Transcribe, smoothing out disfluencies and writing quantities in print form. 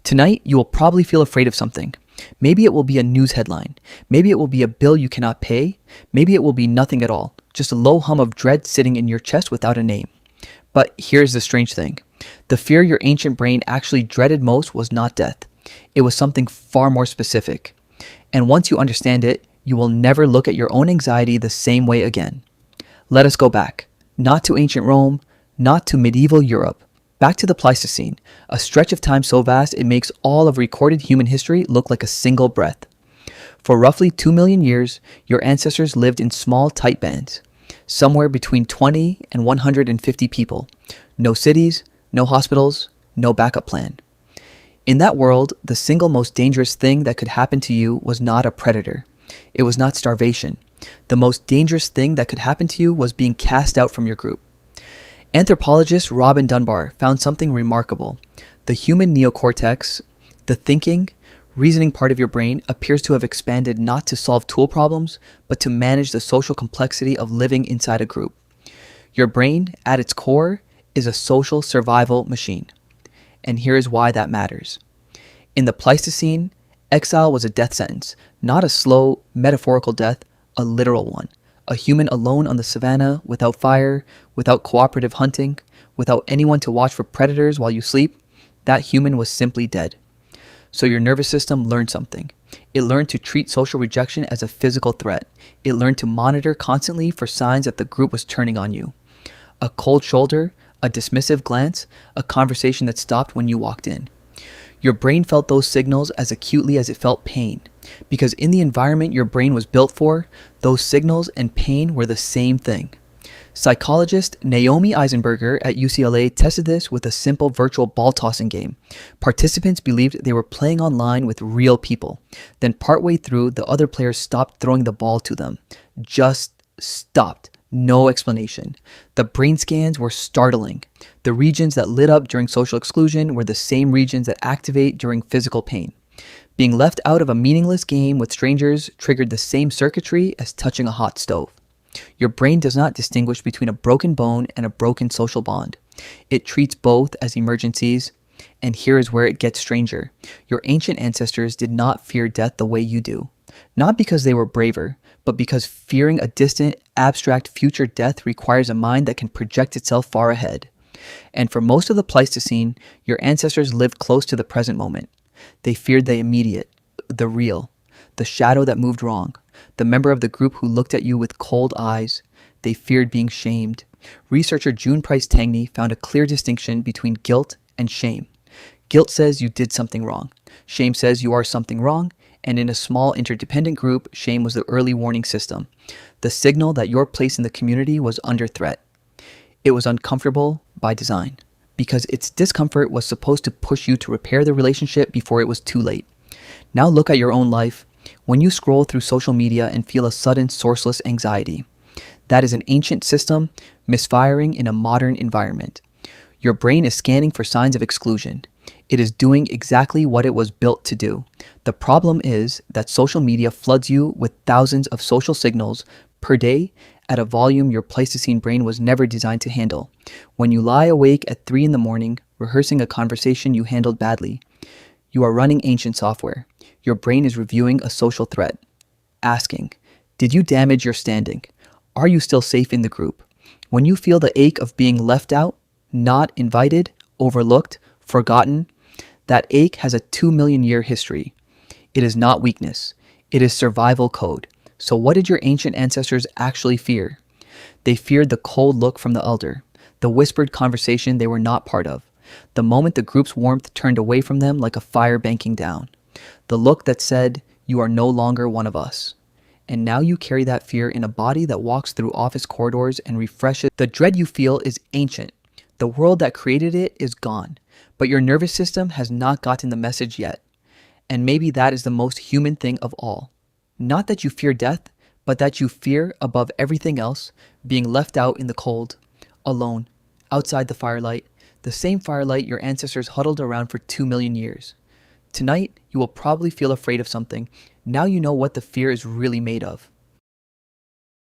Tonight, you will probably feel afraid of something. Maybe it will be a news headline. Maybe it will be a bill you cannot pay. Maybe it will be nothing at all, just a low hum of dread sitting in your chest without a name. But here's the strange thing. The fear your ancient brain actually dreaded most was not death. It was something far more specific. And once you understand it, you will never look at your own anxiety the same way again. Let us go back. Not to ancient Rome, not to medieval Europe. Back to the Pleistocene, a stretch of time so vast it makes all of recorded human history look like a single breath. For roughly 2 million years, your ancestors lived in small, tight bands, somewhere between 20 and 150 people. No cities, no hospitals, no backup plan. In that world, the single most dangerous thing that could happen to you was not a predator. It was not starvation. The most dangerous thing that could happen to you was being cast out from your group. Anthropologist Robin Dunbar found something remarkable. The human neocortex, the thinking, reasoning part of your brain, appears to have expanded not to solve tool problems, but to manage the social complexity of living inside a group. Your brain, at its core, is a social survival machine. And here is why that matters. In the Pleistocene, exile was a death sentence, not a slow, metaphorical death, a literal one. A human alone on the savannah, without fire, without cooperative hunting, without anyone to watch for predators while you sleep, that human was simply dead. So your nervous system learned something. It learned to treat social rejection as a physical threat. It learned to monitor constantly for signs that the group was turning on you. A cold shoulder, a dismissive glance, a conversation that stopped when you walked in. Your brain felt those signals as acutely as it felt pain. Because in the environment your brain was built for, those signals and pain were the same thing. Psychologist Naomi Eisenberger at UCLA tested this with a simple virtual ball tossing game. Participants believed they were playing online with real people. Then partway through, the other players stopped throwing the ball to them. Just stopped. No explanation. The brain scans were startling. The regions that lit up during social exclusion were the same regions that activate during physical pain. Being left out of a meaningless game with strangers triggered the same circuitry as touching a hot stove. Your brain does not distinguish between a broken bone and a broken social bond. It treats both as emergencies, and here is where it gets stranger. Your ancient ancestors did not fear death the way you do. Not because they were braver, but because fearing a distant, abstract future death requires a mind that can project itself far ahead. And for most of the Pleistocene, your ancestors lived close to the present moment. They feared the immediate, the real, the shadow that moved wrong, the member of the group who looked at you with cold eyes. They feared being shamed. Researcher June Price Tangney found a clear distinction between guilt and shame. Guilt says you did something wrong. Shame says you are something wrong. And in a small interdependent group, shame was the early warning system, the signal that your place in the community was under threat. It was uncomfortable by design, because its discomfort was supposed to push you to repair the relationship before it was too late. Now look at your own life. When you scroll through social media and feel a sudden sourceless anxiety, that is an ancient system misfiring in a modern environment. Your brain is scanning for signs of exclusion. It is doing exactly what it was built to do. The problem is that social media floods you with thousands of social signals per day at a volume your Pleistocene brain was never designed to handle. When you lie awake at 3 a.m, rehearsing a conversation you handled badly, you are running ancient software. Your brain is reviewing a social threat, asking, did you damage your standing? Are you still safe in the group? When you feel the ache of being left out, not invited, overlooked, forgotten, that ache has a 2 million year history. It is not weakness. It is survival code. So what did your ancient ancestors actually fear? They feared the cold look from the elder, the whispered conversation they were not part of, the moment the group's warmth turned away from them like a fire banking down, the look that said, you are no longer one of us. And now you carry that fear in a body that walks through office corridors and refreshes. The dread you feel is ancient. The world that created it is gone, but your nervous system has not gotten the message yet. And maybe that is the most human thing of all. Not that you fear death, but that you fear, above everything else, being left out in the cold, alone, outside the firelight, the same firelight your ancestors huddled around for 2 million years. Tonight, you will probably feel afraid of something. Now you know what the fear is really made of.